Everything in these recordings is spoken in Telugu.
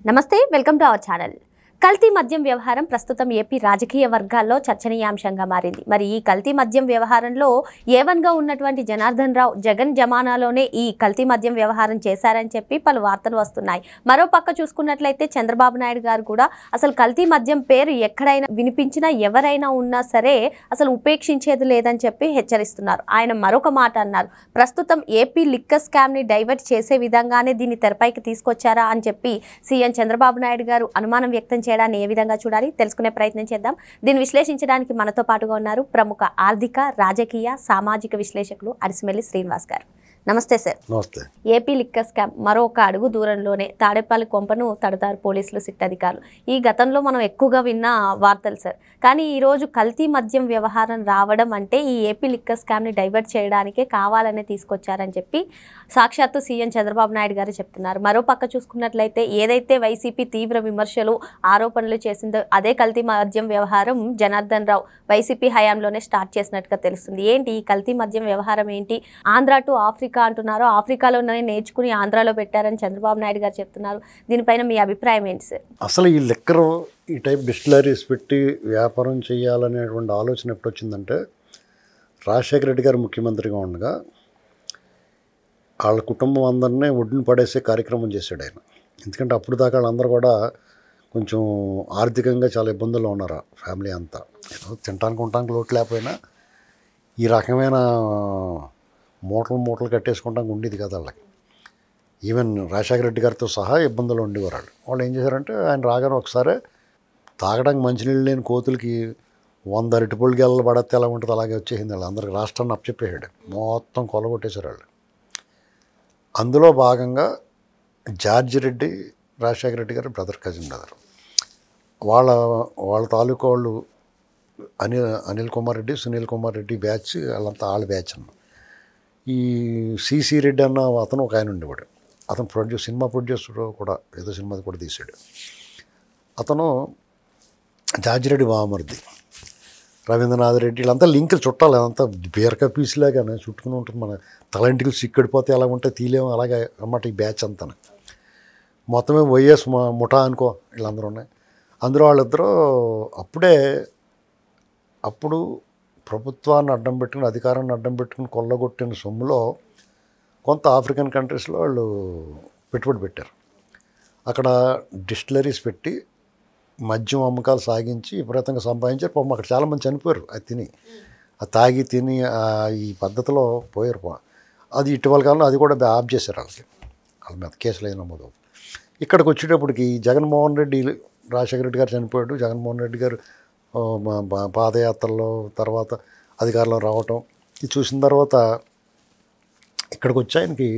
నమస్తే వెల్కమ్ టు అవర్ ఛానల్. కల్తీ మద్యం వ్యవహారం ప్రస్తుతం ఏపీ రాజకీయ వర్గాల్లో చర్చనీయాంశంగా మారింది. మరి ఈ కల్తీ మద్యం వ్యవహారంలో ఏవన్గా ఉన్నటువంటి జనార్దన్ రావు జగన్ జమానాలోనే ఈ కల్తీ మద్యం వ్యవహారం చేశారని చెప్పి పలు వార్తలు వస్తున్నాయి. మరో పక్క చూసుకున్నట్లయితే చంద్రబాబు నాయుడు గారు కూడా అసలు కల్తీ మద్యం పేరు ఎక్కడైనా వినిపించినా ఎవరైనా ఉన్నా సరే అసలు ఉపేక్షించేది లేదని చెప్పి హెచ్చరిస్తున్నారు. ఆయన మరొక మాట అన్నారు, ప్రస్తుతం ఏపీ లిక్కర్ స్కామ్ని డైవర్ట్ చేసే విధంగానే దీన్ని తెరపైకి తీసుకొచ్చారా అని చెప్పి సీఎం చంద్రబాబు నాయుడు గారు అనుమానం వ్యక్తం చేయడాన్ని ఏ విధంగా చూడాలి తెలుసుకునే ప్రయత్నం చేద్దాం. దీన్ని విశ్లేషించడానికి మనతో పాటుగా ఉన్నారు ప్రముఖ ఆర్థిక, రాజకీయ, సామాజిక విశ్లేషకులు అరిసిమెల్లి శ్రీనివాస్ గారు. నమస్తే సార్. నమస్తే. ఏపీ లిక్కర్ స్కామ్ మరొక అడుగు దూరంలోనే తాడేపల్లి కొంపను తడతారు పోలీసులు, సిట్ అధికారులు. ఈ గతంలో మనం ఎక్కువగా విన్న వార్తలు సార్. కానీ ఈరోజు కల్తీ మద్యం వ్యవహారం రావడం అంటే ఈ ఏపీ లిక్కర్ స్కామ్ని డైవర్ట్ చేయడానికే కావాలనే తీసుకొచ్చారని చెప్పి సాక్షాత్తు సీఎం చంద్రబాబు నాయుడు గారు చెప్తున్నారు. మరో పక్క చూసుకున్నట్లయితే ఏదైతే వైసీపీ తీవ్ర విమర్శలు, ఆరోపణలు చేసిందో అదే కల్తీ మద్యం వ్యవహారం జనార్దన్ రావు వైసీపీ హయాంలోనే స్టార్ట్ చేసినట్టుగా తెలుస్తుంది. ఏంటి ఈ కల్తీ మద్యం వ్యవహారం ఏంటి? ఆంధ్ర టు ఆఫ్రికా అంటున్నారు, ఆఫ్రికాలోనే నేర్చుకుని ఆంధ్రాలో పెట్టారని చంద్రబాబు నాయుడు గారు చెప్తున్నారు. దీనిపైన మీ అభిప్రాయం ఏంటి సార్? అసలు ఈ లిక్కర్ ఈ టైప్ డిస్టిలరీస్ పెట్టి వ్యాపారం చేయాలనేటువంటి ఆలోచన ఎప్పుడు వచ్చిందంటే రాజశేఖర రెడ్డి గారు ముఖ్యమంత్రిగా ఉండగా వాళ్ళ కుటుంబం అందరినీ ఒడ్డున పడేసే కార్యక్రమం చేశాడు ఆయన. ఎందుకంటే అప్పుడు దాకా వాళ్ళందరూ కూడా కొంచెం ఆర్థికంగా చాలా ఇబ్బందుల్లో ఉన్నారు ఫ్యామిలీ అంతా. ఏదో తినడానికి ఉండటానికి లోటు లేకపోయినా ఈ రకమైన మూటలు కట్టేసుకుంటానికి ఉండేది కదా వాళ్ళకి. ఈవెన్ రాజశేఖర రెడ్డి గారితో సహా ఇబ్బందులు ఉండేవారు. వాళ్ళు ఏం చేశారంటే ఆయన రాగానే ఒకసారి తాగడానికి మంచినీళ్ళు లేని కోతులకి 100 అరటిపళ్ళు గెలలు పడితే ఎలా ఉంటుంది అలాగే వచ్చేసింది. వాళ్ళు అందరికి రాష్ట్రాన్ని అప్పచెప్పేసాడు, మొత్తం కొలగొట్టేశారు వాళ్ళు. అందులో భాగంగా జార్జి రెడ్డి రాజశేఖర రెడ్డి గారు కజిన్ బ్రదర్, వాళ్ళ తాలూకా వాళ్ళు అనిల్ కుమార్ రెడ్డి, సునీల్ కుమార్ రెడ్డి బ్యాచ్, వాళ్ళంతా వాళ్ళ బ్యాచ్ అన్న. ఈ సిసి రెడ్డి అన్న అతను ఒక ఆయన ఉండేవాడు. అతను సినిమా ప్రొడ్యూసర్ కూడా, ఏదో సినిమాది కూడా తీశాడు. అతను జార్జిరెడ్డి బామర్ది, రవీంద్రనాథ్ రెడ్డి, వీళ్ళంతా లింకులు చుట్టాలి. అదంతా బీరకాయ పీసులాగానే చుట్టుకుని ఉంటుంది. మన తలంటికి సిక్కడిపోతే ఎలా ఉంటే తీలేము అలాగే అన్నమాట ఈ బ్యాచ్ అంతా. మొత్తమే వైఎస్ ముఠా అనుకో వీళ్ళందరూ ఉన్నాయి. అందులో వాళ్ళిద్దరూ అప్పుడు ప్రభుత్వాన్ని అడ్డం పెట్టుకుని, అధికారాన్ని అడ్డం పెట్టుకుని కొల్లగొట్టిన సొమ్ములో కొంత ఆఫ్రికన్ కంట్రీస్లో వాళ్ళు పెట్టుబడి పెట్టారు. అక్కడ డిస్టిలరీస్ పెట్టి మద్యం అమ్మకాలు సాగించి విపరీతంగా సంపాదించారు. పాపం అక్కడ చాలామంది చనిపోయారు అది తాగి తిని ఈ పద్ధతిలో పోయారు. అది ఇటీవల కాలంలో అది కూడా ఆఫ్ చేశారు. వాళ్ళ మీద కేసులు అయిన నమోదు. ఇక్కడికి వచ్చేటప్పటికి జగన్మోహన్ రెడ్డి, రాజశేఖర రెడ్డి గారు చనిపోయాడు. జగన్మోహన్ రెడ్డి గారు పాదయాత్రలో తర్వాత అధికారంలో రావటం ఇది చూసిన తర్వాత ఇక్కడికి వచ్చి ఆయనకి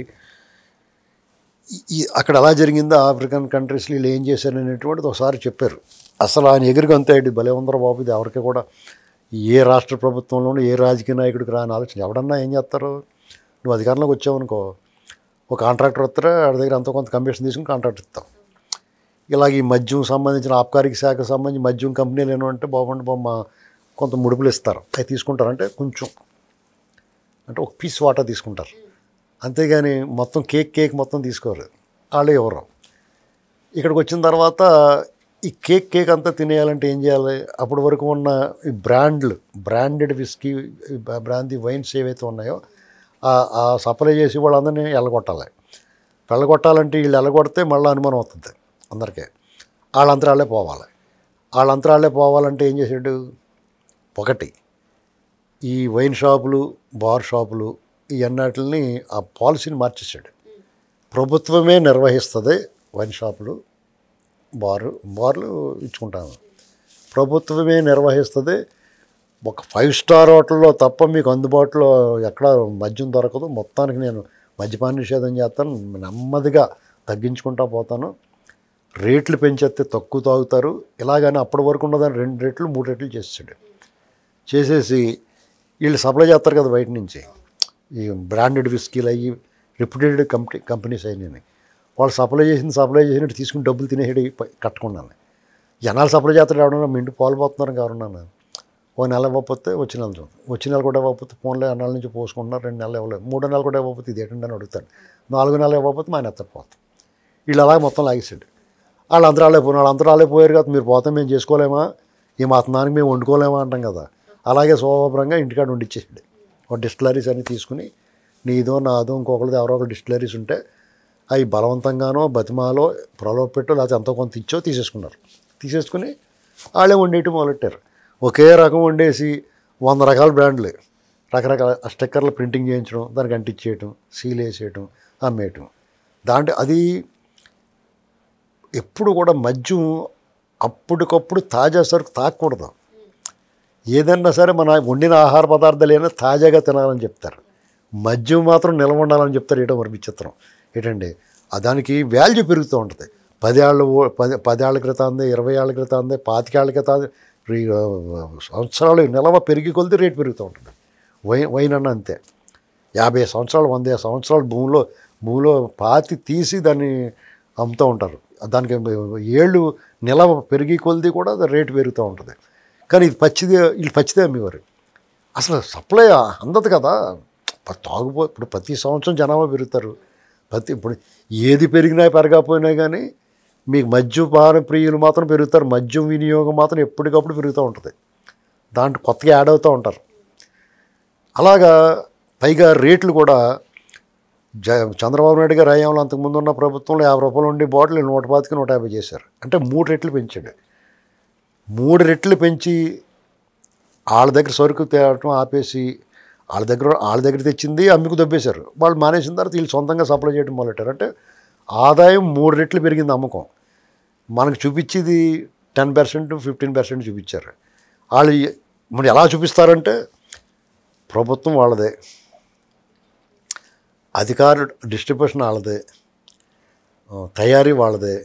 అక్కడ ఎలా జరిగిందో ఆఫ్రికన్ కంట్రీస్లో వీళ్ళు ఏం చేశారు అనేటువంటిది ఒకసారి చెప్పారు. అసలు ఆయన ఎగురుగా అంతే బలే ఉందరో బాబు, ఇది ఎవరికి కూడా ఏ రాష్ట్ర ప్రభుత్వంలోనూ ఏ రాజకీయ నాయకుడికి రాని ఆలోచన. ఎవడన్నా ఏం చేస్తారు, నువ్వు అధికారంలోకి వచ్చావనుకో, ఒక కాంట్రాక్టర్ వస్తారా వాడి దగ్గర అంత కొంత కమిషన్ తీసుకుని కాంట్రాక్ట్ ఇస్తాం. ఇలాగ ఈ మద్యం సంబంధించిన ఆబ్కారీ శాఖకు సంబంధించి మద్యం కంపెనీలు ఏమంటే బాగుండి కొంత ముడుపులు ఇస్తారు, అవి తీసుకుంటారు. అంటే కొంచెం అంటే ఒక పీస్ వాటా తీసుకుంటారు, అంతేగాని మొత్తం కేక్ మొత్తం తీసుకోరు, వాళ్ళే ఎవరు. ఇక్కడికి వచ్చిన తర్వాత ఈ కేక్ అంతా తినేయాలంటే ఏం చేయాలి? అప్పటి వరకు ఉన్న ఈ బ్రాండెడ్ విస్కీ, బ్రాందీ వైన్స్ ఏవైతే ఉన్నాయో ఆ సప్లై చేసి వాళ్ళందరినీ వెళ్ళగొట్టాలంటే వీళ్ళు వెళ్ళగొడితే మళ్ళీ అనుమానం అవుతుంది అందరికీ. వాళ్ళంతరాళ్ళే పోవాలంటే ఏం చేసాడు? ఒకటి ఈ వైన్ షాపులు, బార్ షాపులు ఇవన్నిటిని ఆ పాలసీని మార్చేసాడు. ప్రభుత్వమే నిర్వహిస్తుంది వైన్ షాపులు, బార్లు ఇచ్చుకుంటాము, ప్రభుత్వమే నిర్వహిస్తుంది. ఒక 5 స్టార్ హోటల్లో తప్ప మీకు అందుబాటులో ఎక్కడ మద్యం దొరకదు. మొత్తానికి నేను మద్యపాన నిషేధం చేస్తాను, నెమ్మదిగా తగ్గించుకుంటా పోతాను, రేట్లు పెంచేస్తే తక్కువ తాగుతారు. ఇలాగని అప్పటి వరకు ఉన్నదాన్ని 2 రెట్లు 3 రెట్లు చేసేసి వీళ్ళు సప్లై చేస్తారు కదా బయట నుంచి, ఈ బ్రాండెడ్ విస్కీలు అయ్యి రెప్యూటెడ్ కంపెనీస్ అయినాయి. వాళ్ళు సప్లై చేసినట్టు తీసుకుని డబ్బులు తినేసాడు కట్టకుండానే. జనాలు సప్లై చేస్తారు, ఎవడన్నా మీ ఇంటి పాలు పోతున్నారు ఎవరన్నా. ఒక నెల ఇవ్వకపోతే వచ్చే నెల కూడా ఇవ్వకపోతే ఫోన్లో అన్నాల నుంచి పోసుకుంటున్నారు. 2 నెలలు ఇవ్వలేదు, 3 నెలలు కూడా ఇవ్వకపోతే ఇది ఏంటని అడుగుతాను. 4 నెలలు ఇవ్వకపోతే మా నెత్తపోతాం. వీళ్ళు అలాగే మొత్తం లాగేసాడు. వాళ్ళు అంతరాలే పోయిన వాళ్ళు అంతరాలే పోయారు కదా, మీరు పోతే మేము చేసుకోలేమా, ఈ మాత్రానికి మేము వండుకోలేమా అంటాం కదా. అలాగే శోభరంగా ఇంటికాడ వండిచ్చేసాడు. ఒక డిస్టిలరీస్ అని తీసుకుని నీదో నాదో ఇంకొకరిది ఎవరో ఒకరు డిస్టిలరీస్ ఉంటే అవి బలవంతంగానో బతిమాలో ప్రలోభపెట్టో లేకపోతే ఎంతో కొంత ఇచ్చో తీసేసుకున్నారు. తీసేసుకుని వాళ్ళే వండేయటం మొదలెట్టారు. ఒకే రకం వండేసి 100 రకాల బ్రాండ్లు రకరకాల స్టిక్కర్లు ప్రింటింగ్ చేయించడం, దానికి అంటించేయటం, సీల్ వేసేయటం, అమ్మేయటం. దాంట్లో అది ఎప్పుడు కూడా మద్యం అప్పటికప్పుడు తాజా సరుకు తాగకూడదు. ఏదన్నా సరే మన వండిన ఆహార పదార్థాలు ఏమైనా తాజాగా తినాలని చెప్తారు, మద్యం మాత్రం నిల్వ ఉండాలని చెప్తారు. ఏటో మరి విచిత్రం ఏంటండి, దానికి వాల్యూ పెరుగుతూ ఉంటుంది. 10 ఏళ్ళ క్రితం, 20 ఏళ్ళ క్రితం, 25 ఏళ్ళ క్రితం సంవత్సరాలు నిల్వ పెరిగి కొలిది రేటు పెరుగుతూ ఉంటుంది. వైన్ అన్న అంతే. 50 సంవత్సరాలు 100 సంవత్సరాలు భూమిలో పాతి తీసి దాన్ని అమ్ముతూ ఉంటారు. దానికి ఏళ్ళు నిల్వ పెరిగి కొలిది కూడా రేటు పెరుగుతూ ఉంటుంది. కానీ ఇది వీళ్ళు పచ్చిదే అమ్మేవారు. అసలు సప్లై అందదు కదా. ఇప్పుడు ప్రతి సంవత్సరం జనాభా పెరుగుతారు. ఇప్పుడు ఏది పెరిగినా పెరగకపోయినా కానీ మీకు మద్యపాన ప్రియులు మాత్రం పెరుగుతారు. మద్యం వినియోగం మాత్రం ఎప్పటికప్పుడు పెరుగుతూ ఉంటుంది. దాంట్లో కొత్తగా యాడ్ అవుతూ ఉంటారు. అలాగా పైగా రేట్లు కూడా చంద్రబాబు నాయుడు గారు హయాంలో అంతకుముందు ఉన్న ప్రభుత్వంలో 50 రూపాయలు ఉండి బాటిల్ 125కి 150 చేశారు. అంటే 3 రెట్లు పెంచాడు. 3 రెట్లు పెంచి వాళ్ళ దగ్గర సరుకు తేవటం ఆపేసి వాళ్ళ దగ్గర తెచ్చింది అమ్మికు దొబ్బేశారు. వాళ్ళు మానేసిన తర్వాత వీళ్ళు సొంతంగా సప్లై చేయడం మొదలెట్టారు. అంటే ఆదాయం 3 రెట్లు పెరిగింది అమ్మకం. మనకు చూపించేది 10%, 15% చూపించారు. వాళ్ళు మరి ఎలా చూపిస్తారంటే ప్రభుత్వం వాళ్ళదే, అధికారులు డిస్ట్రిబ్యూషన్ వాళ్ళదే, తయారీ వాళ్ళదే,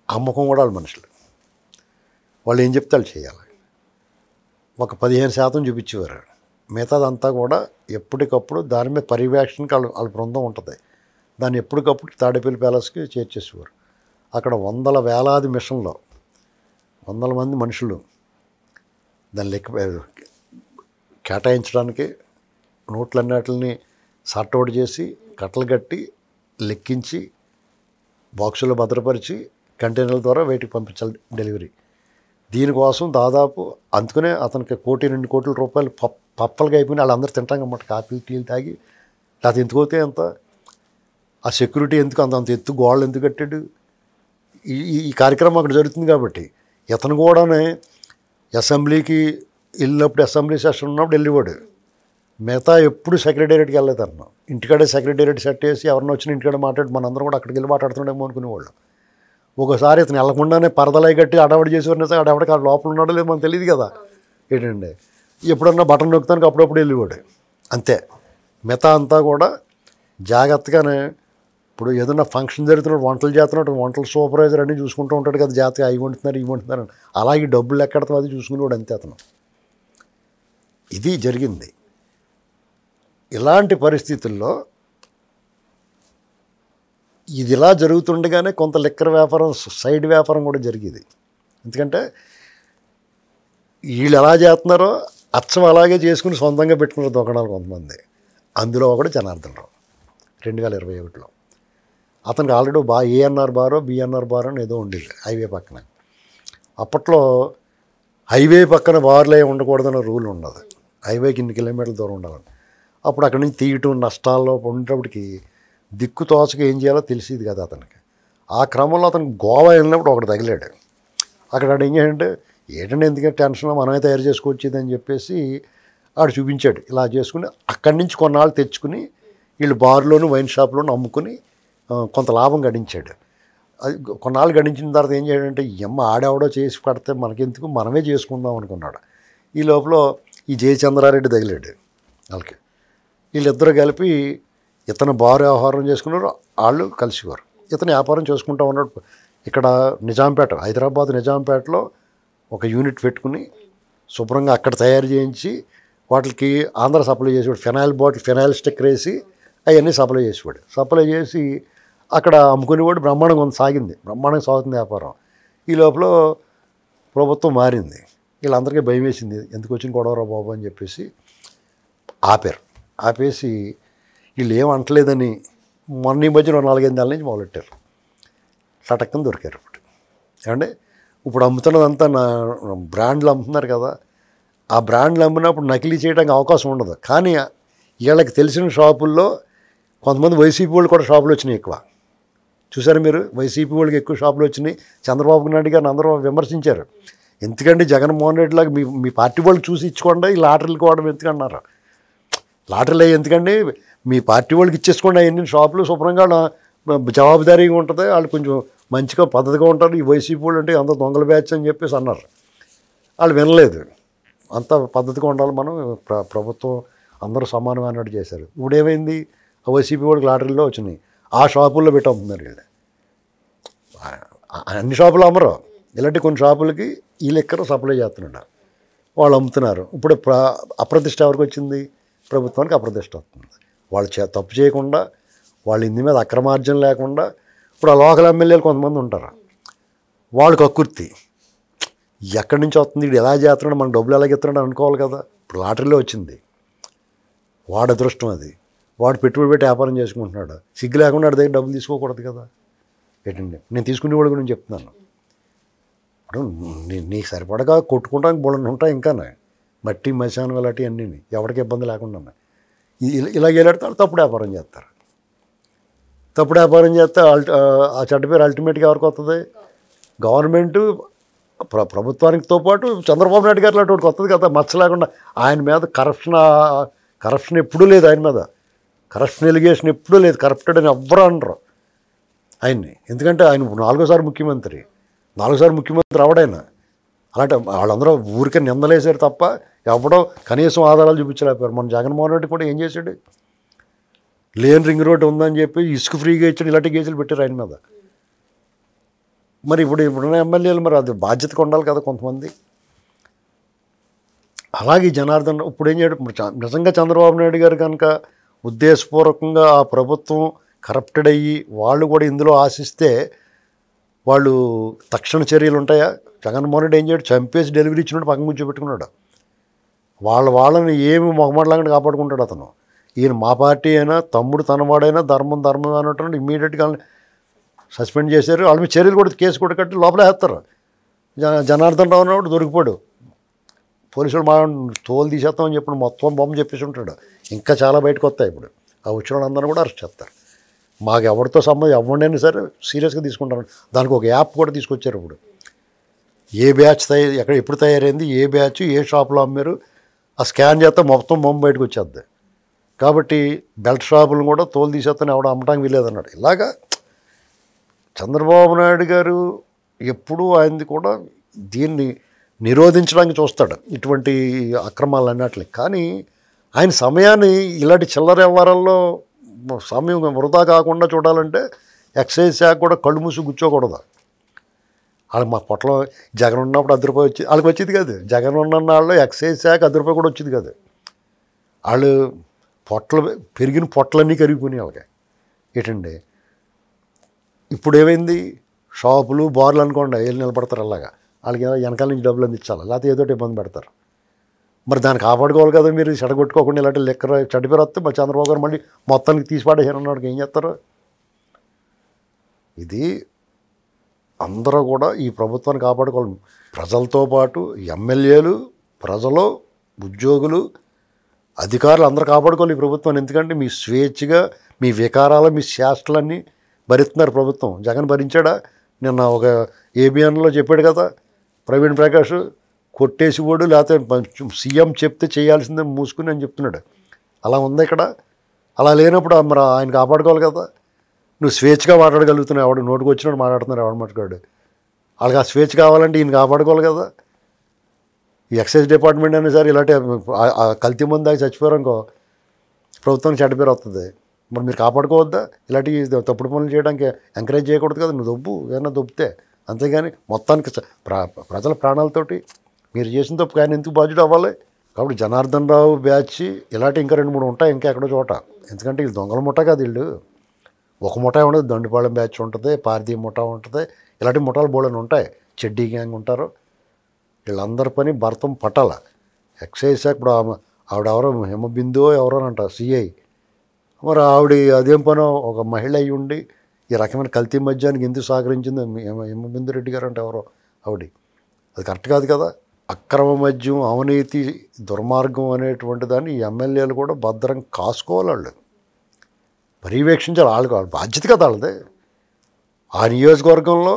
అమ్మకం కూడా వాళ్ళ మనుషులు. వాళ్ళు ఏం చెప్తే వాళ్ళు చేయాలి. ఒక 15% చూపించేవారు. మిగతాదంతా కూడా ఎప్పటికప్పుడు దాని మీద పర్యవేక్షణకి వాళ్ళ బృందం ఉంటుంది. దాన్ని ఎప్పటికప్పుడు తాడేపల్లి ప్యాలెస్కి చేర్చేసేవారు. అక్కడ వందల వేలాది మిషన్లో 100 మంది మనుషులు దాన్ని కేటాయించడానికి నోట్లన్నిటిని సార్ట్అవుట్ చేసి కట్టలు కట్టి లెక్కించి బాక్సులో భద్రపరిచి కంటైనర్ల ద్వారా బయటికి పంపించాలి డెలివరీ. దీనికోసం దాదాపు అందుకనే అతనికి 1-2 కోట్ల రూపాయలు పప్పలుగా అయిపోయిన వాళ్ళందరూ తింటాం అన్నమాట. కాఫీలు టీలు తాగి లేకపోతే ఎందుకోతే అంత ఆ సెక్యూరిటీ ఎందుకు అంత ఎత్తు గోడలు ఎందుకు కట్టాడు. ఈ కార్యక్రమం అక్కడ జరుగుతుంది కాబట్టి ఇతను కూడానే అసెంబ్లీకి వెళ్ళినప్పుడు అసెంబ్లీ సెషన్ ఉన్నప్పుడు వెళ్ళేవాడు. మిగతా ఎప్పుడు సెక్రటేరియట్కి వెళ్ళలేదు అన్న. ఇంటికాడే సెక్రటేరియట్ సెట్ చేసి ఎవరిని వచ్చినా ఇంటికాడే మాట్లాడి మనందరం కూడా అక్కడికి వెళ్ళి మాట్లాడుతున్నాడేమో అనుకునేవాళ్ళు. ఒకసారి ఇతను వెళ్ళకుండానే పరదలై కట్టి అడవడి చేసేవారిని అడవడికి ఆ లోపల ఉన్నాడో లేదో మనకు తెలియదు కదా. ఏంటండి ఎప్పుడన్నా బటన్ నొక్కుతానికి అప్పుడప్పుడు వెళ్ళేవాడు అంతే. మిగతా అంతా కూడా జాగ్రత్తగానే ఇప్పుడు ఏదైనా ఫంక్షన్ జరుగుతున్నట్టు వంటలు చేస్తున్నట్టు వంటల సూపర్వైజర్ అన్నీ చూసుకుంటూ ఉంటాడు కదా, జాగ్రత్తగా అవి వండుతున్నారు ఇవి వండుతున్నారు అని. అలాగే డబ్బులు ఎక్కడతాం అది చూసుకునేవాడు అంతే అతను. ఇది జరిగింది. ఇలాంటి పరిస్థితుల్లో ఇది ఇలా జరుగుతుండగానే కొంత లిక్కర్ వ్యాపారం సైడ్ వ్యాపారం కూడా జరిగేది. ఎందుకంటే వీళ్ళు ఎలా చేస్తున్నారో అచ్చం అలాగే చేసుకుని సొంతంగా పెట్టుకున్నారు దొంగనాలు కొంతమంది. అందులో ఒకటి జనార్దన్ రావు 2021లో. అతనికి ఆల్రెడీ ఏఎన్ఆర్ బారో బిఎన్ఆర్ బారో అని ఏదో ఉండేది హైవే పక్కన. అప్పట్లో హైవే పక్కన బార్లే ఉండకూడదన్న రూల్ ఉండదు. హైవేకి 2 కిలోమీటర్ల దూరం ఉండాలని. అప్పుడు అక్కడి నుంచి తీయటం నష్టాల్లో ఉండేటప్పటికి దిక్కు తోచక ఏం చేయాలో తెలిసేది కదా అతనికి. ఆ క్రమంలో అతనికి గోవా వెళ్ళినప్పుడు ఒకటి తగిలాడు. అక్కడ ఏం చేయాలంటే ఏంటంటే ఎందుకంటే టెన్షన్ మనమే తయారు చేసుకోవచ్చేది అని చెప్పేసి ఆడు చూపించాడు. ఇలా చేసుకుని అక్కడి నుంచి కొన్నాళ్ళు తెచ్చుకుని వీళ్ళు బార్లోను వైన్ షాప్లోను అమ్ముకుని కొంత లాభం గడించాడు. అది కొన్నాళ్ళు గడించిన తర్వాత ఏం చేయడంటే ఆడెవడో చేసి పడితే మనకెందుకు మనమే చేసుకుందాం అనుకున్నాడు. ఈ లోపల ఈ జయచంద్రారెడ్డి తగిలాడు వాళ్ళకి. వీళ్ళిద్దరూ కలిపి ఇతను బారు వ్యవహారం చేసుకున్నారు, వాళ్ళు కలిసివారు. ఇతను వ్యాపారం చేసుకుంటూ ఉన్నాడు. ఇక్కడ నిజాంపేట, హైదరాబాద్ నిజాంపేటలో ఒక యూనిట్ పెట్టుకుని శుభ్రంగా అక్కడ తయారు చేయించి వాటికి ఆంధ్ర సప్లై చేసేవాడు. ఫెనాయిల్ స్టిక్కర్ వేసి అవన్నీ సప్లై చేసేవాడు. సప్లై చేసి అక్కడ అమ్ముకునేవాడు. బ్రహ్మాండంగా సాగుతుంది వ్యాపారం. ఈ లోపల ప్రభుత్వం మారింది. వీళ్ళందరికీ భయం వేసింది, ఎందుకు వచ్చిన గొడవరా బాబు అని చెప్పేసి ఆపేసి వీళ్ళు ఏం అంటలేదని మొన్న ఈ మధ్యన 4-5 నెలల నుంచి మొదలెట్టారు. టటక్కని దొరికారు. ఇప్పుడు ఏమంటే ఇప్పుడు అమ్ముతున్నదంతా బ్రాండ్లు అమ్ముతున్నారు కదా, ఆ బ్రాండ్లు అమ్మినప్పుడు నకిలీ చేయడానికి అవకాశం ఉండదు. కానీ వీళ్ళకి తెలిసిన షాపుల్లో కొంతమంది వైసీపీ వాళ్ళు కూడా షాపులు వచ్చినాయి ఎక్కువ. చూసారు మీరు, వైసీపీ వాళ్ళకి ఎక్కువ షాపులు వచ్చినాయి. చంద్రబాబు నాయుడు గారిని అందరూ విమర్శించారు. ఎందుకంటే జగన్మోహన్ రెడ్డి లాగా మీ పార్టీ వాళ్ళు చూసి ఇచ్చుకోండి, ఈ లాటరీలు కోవడం ఎందుకన్నారు. లాటరీలు అయ్యి ఎందుకండి, మీ పార్టీ వాళ్ళకి ఇచ్చేసుకోండి అవన్నీ షాపులు, శుభ్రంగా జవాబుదారీగా ఉంటుంది, వాళ్ళు కొంచెం మంచిగా పద్ధతిగా ఉంటారు. ఈ వైసీపీ వాళ్ళు అంటే అంత దొంగల బ్యాచ్ అని చెప్పేసి అన్నారు. వాళ్ళు వినలేదు, అంత పద్ధతిగా ఉండాలి మనం, ప్రభుత్వం అందరూ సమానం అన్నట్టు చేశారు. ఇప్పుడు ఏమైంది, ఆ వైసీపీ వాళ్ళకి లాటరీలో వచ్చినాయి, ఆ షాపుల్లో పెట్టి అమ్ముతున్నారు. వీళ్ళు అన్ని షాపులు అమ్మరు, ఇలాంటి కొన్ని షాపులకి ఈ లెక్కర సప్లై చేస్తున్నాడు, వాళ్ళు అమ్ముతున్నారు. ఇప్పుడు అప్రతిష్ట ఎవరికి వచ్చింది, ప్రభుత్వానికి అప్రతిష్ట వస్తుంది. వాళ్ళు తప్పు చేయకుండా, వాళ్ళు ఇంది మీద అక్రమార్జన లేకుండా. ఇప్పుడు ఆ లోకల్ ఎమ్మెల్యేలు కొంతమంది ఉంటారు, వాళ్ళు కక్కుర్తి ఎక్కడి నుంచి వస్తుంది, ఇది ఎలా చేస్తున్నాడు, మనకు డబ్బులు ఎలా ఇస్తున్నాడు అనుకోవాలి కదా. ఇప్పుడు లాటరీలో వచ్చింది, వాడు అదృష్టం అది, వాడు పెట్టుబడి పెట్టి వ్యాపారం చేసుకుంటున్నాడు, సిగ్గు లేకుండా వాడి దగ్గర డబ్బులు తీసుకోకూడదు కదా. ఏంటండి, నేను తీసుకునే వాడి గురించి చెప్తున్నాను. ఇప్పుడు నీకు సరిపడగా కొట్టుకుంటానికి బోళ్ళని ఉంటాయి, ఇంకా మట్టి మశానం అలాంటివి అన్నీ ఎవరికి ఇబ్బంది లేకుండా ఇలా వెళ్ళాడితే వాళ్ళు తప్పుడు వ్యాపారం చేస్తారు. తప్పుడు వ్యాపారం చేస్తే ఆ చెడ్డ పేరు అల్టిమేట్గా ఎవరికి వస్తుంది, గవర్నమెంటు ప్రభుత్వానికితో పాటు చంద్రబాబు నాయుడు గారు లాంటి వాడికి వస్తుంది కదా. మచ్చ లేకుండా ఆయన మీద కరప్షన్ ఎప్పుడూ లేదు, ఆయన మీద కరప్షన్ ఎలిగేషన్ ఎప్పుడూ లేదు, కరప్టెడ్ అని ఎవ్వరు అనరు ఆయన్ని. ఎందుకంటే ఆయన 4వ ముఖ్యమంత్రి, 4వ ముఖ్యమంత్రి అవడైనా. అలాంటి వాళ్ళందరూ ఊరికే నిందలేశారు తప్ప ఎవడో కనీసం ఆధారాలు చూపించలేకపోయారు. మన జగన్మోహన్ రెడ్డి కూడా ఏం చేశాడు, లేని రింగ్ రోడ్డు ఉందని చెప్పి ఇసుక ఫ్రీగా ఇచ్చాడు, ఇలాంటి కేసులు పెట్టారు ఆయన మీద. మరి ఇప్పుడున్న ఎమ్మెల్యేలు మరి అది బాధ్యతగా ఉండాలి కదా కొంతమంది. అలాగే జనార్దన్ ఇప్పుడు ఏం చేయడం, నిజంగా చంద్రబాబు నాయుడు గారు కనుక ఉద్దేశపూర్వకంగా ఆ ప్రభుత్వం కరప్టెడ్ అయ్యి వాళ్ళు కూడా ఇందులో ఆశిస్తే వాళ్ళు తక్షణ చర్యలు ఉంటాయా. జగన్మోహన్ రెడ్డి ఏం చేయడు, చంపేసి డెలివరీ ఇచ్చినట్టు పక్కన కూర్చోబెట్టుకున్నాడు. వాళ్ళని ఏమి మొహమాటలాగా కాపాడుకుంటాడు అతను. ఈయన మా పార్టీ అయినా, తమ్ముడు తనవాడైనా, ధర్మం అన్నట్టు ఇమ్మీడియట్గా సస్పెండ్ చేశారు. వాళ్ళ మీద చర్యలు కూడా, కేసు కూడా కట్టి లోపల వేస్తారు. జనార్దన్ రావు అన్నప్పుడు దొరికిపోయాడు, పోలీసులు మా తోలు తీసేస్తామని చెప్పి మొత్తం బొమ్మ చెప్పేసి ఉంటాడు. ఇంకా చాలా బయటకు వస్తాయి. ఇప్పుడు ఆ వచ్చిన వాళ్ళందరూ కూడా అరెస్ట్ చేస్తారు. మాకు ఎవరితో సంబంధం ఎవరినైనా సరే సీరియస్గా తీసుకుంటారు. దానికి ఒక యాప్ కూడా తీసుకొచ్చారు. ఇప్పుడు ఏ బ్యాచ్ ఎక్కడ ఎప్పుడు తయారైంది, ఏ బ్యాచ్ ఏ షాపులో అమ్మారు, ఆ స్కాన్ చేస్తే మొత్తం బొమ్మ బయటకు వచ్చేద్ది. కాబట్టి బెల్ట్ షాపులను కూడా తోలు తీసేస్తాను, ఎవడో అమ్మటానికి వీలేదన్నాడు. ఇలాగా చంద్రబాబు నాయుడు గారు ఎప్పుడూ ఆయనది కూడా దీన్ని నిరోధించడానికి చూస్తాడు, ఇటువంటి అక్రమాలు అన్నట్లు. కానీ ఆయన సమయాన్ని ఇలాంటి చిల్లర వ్యవహారాల్లో సమయం వృధా కాకుండా చూడాలంటే ఎక్సైజ్ శాఖ కూడా కళ్ళు మూసి కూర్చోకూడదు. వాళ్ళకి మా పొట్టలో జగన్ ఉన్నప్పుడు ₹10 వచ్చి వాళ్ళకి వచ్చేది కాదు. జగన్ ఉన్న వాళ్ళు ఎక్సైజ్ శాఖ ₹10 కూడా వచ్చేది కాదు. వాళ్ళు పెరిగిన పొట్టలన్నీ కరిగిపోయినాయి వాళ్ళకి. ఏంటండి ఇప్పుడు ఏమైంది, షాపులు బార్లు అనుకోండి వెళ్ళి నిలబడతారు, అలాగా వాళ్ళకి వెనకాల నుంచి డబ్బులు అందించాలి, లేకపోతే ఏదో ఇబ్బంది పెడతారు. మరి దాన్ని కాపాడుకోవాలి కదా మీరు, చెడగొట్టుకోకుండా ఇలాంటి లెక్కర చెడ్డపేరు వస్తే మా చంద్రబాబు గారు మళ్ళీ మొత్తానికి తీసిపాడేసారు అన్నాడు, ఏం చేస్తారు. ఇది అందరూ కూడా ఈ ప్రభుత్వాన్ని కాపాడుకోవాలి. ప్రజలతో పాటు ఎమ్మెల్యేలు, ప్రజలు, ఉద్యోగులు, అధికారులు అందరూ కాపాడుకోవాలి ఈ ప్రభుత్వాన్ని. ఎందుకంటే మీ స్వేచ్ఛగా మీ వికారాలు, మీ శాస్త్రాలన్నీ భరిస్తున్నారు ప్రభుత్వం. జగన్ భరించాడా? నిన్న ఒక ఏబిఎన్లో చెప్పాడు కదా ప్రవీణ్ ప్రకాష్, కొట్టేసి వాడు లేకపోతే సీఎం చెప్తే చేయాల్సిందే మూసుకుని అని చెప్తున్నాడు. అలా ఉంది ఇక్కడ. అలా లేనప్పుడు మరి ఆయన కాపాడుకోవాలి కదా. నువ్వు స్వేచ్ఛగా మాట్లాడగలుగుతున్నావు, ఎవడు నోటుకు వచ్చినట్టు మాట్లాడుతున్నారు, ఎవడు మట్టుకోడు. వాళ్ళకి ఆ స్వేచ్ఛ కావాలంటే ఈయన కాపాడుకోవాలి కదా. ఈ ఎక్సైజ్ డిపార్ట్మెంట్ అయినా సరే ఇలాంటి కల్తీ మంది దాకా చచ్చిపోయారనుకో ప్రభుత్వానికి చెడ్డ పేరు వస్తుంది. మరి మీరు కాపాడుకోవద్దా? ఇలాంటి తప్పుడు పనులు చేయడానికి ఎంకరేజ్ చేయకూడదు కదా. నువ్వు దొబ్బు, ఏమన్నా దొబ్బితే, అంతేగాని మొత్తానికి ప్రజల ప్రాణాలతోటి మీరు చేసిన తప్పు కానీ ఎందుకు బాధ్యుడు అవ్వాలి. కాబట్టి జనార్దన్ రావు బ్యాచ్ ఇలాంటి ఇంకా 2-3 ఉంటాయి ఇంకా ఎక్కడో చోట. ఎందుకంటే వీళ్ళు దొంగల ముఠా కాదు, వీళ్ళు ఒక ముఠా ఉండదు. దండుపాళెం బ్యాచ్ ఉంటుంది, పార్థీ ముఠా ఉంటుంది, ఇలాంటి ముఠాలు బోళ్ళని ఉంటాయి. చెడ్డీ గ్యాంగ్ ఉంటారు. వీళ్ళందరి పని భర్తం పట్టాల. ఎక్సైజ్ శాఖ ఇప్పుడు ఆవిడెవరో హిమబిందు ఎవరో అంట సిఐ. మరి ఆవిడ అదేం పనో ఒక మహిళ అయ్యి ఉండి ఈ రకమైన కల్తీ మద్యానికి ఎందుకు సహకరించింది బిందురెడ్డి గారు అంటే ఎవరో ఆవిడ. అది కరెక్ట్ కాదు కదా. అక్రమ మద్యం, అవినీతి, దుర్మార్గం అనేటువంటి దాన్ని ఈ ఎమ్మెల్యేలు కూడా భద్రం కాసుకోవాలి. వాళ్ళు పర్యవేక్షించాలి. వాళ్ళ బాధ్యత కదా వాళ్ళదే. ఆ నియోజకవర్గంలో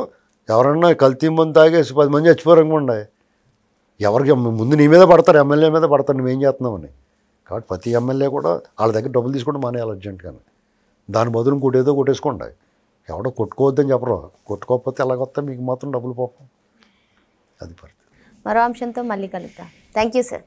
ఎవరన్నా కల్తీ మందు తాగేసి 10 మంది చచ్చిపోరంగా ఎవరికి ముందు నీ మీద పడతారు, ఎమ్మెల్యే మీద పడతారు నువ్వేం చేస్తున్నామని. కాబట్టి ప్రతి ఎమ్మెల్యే కూడా వాళ్ళ దగ్గర డబ్బులు తీసుకుంటే మానేయాలి అర్జెంట్గానే. దాని బదులు ఇంకోటి ఏదో కొట్టేసుకోండి. ఎవడో కొట్టుకోవద్దని చెప్పరు. కొట్టుకోకపోతే ఎలాగొస్తా మీకు మాత్రం డబ్బులు పోతాం. అది పరిస్థితి. మరో అంశంతో మళ్ళీ కలుద్దాం. Thank you sir.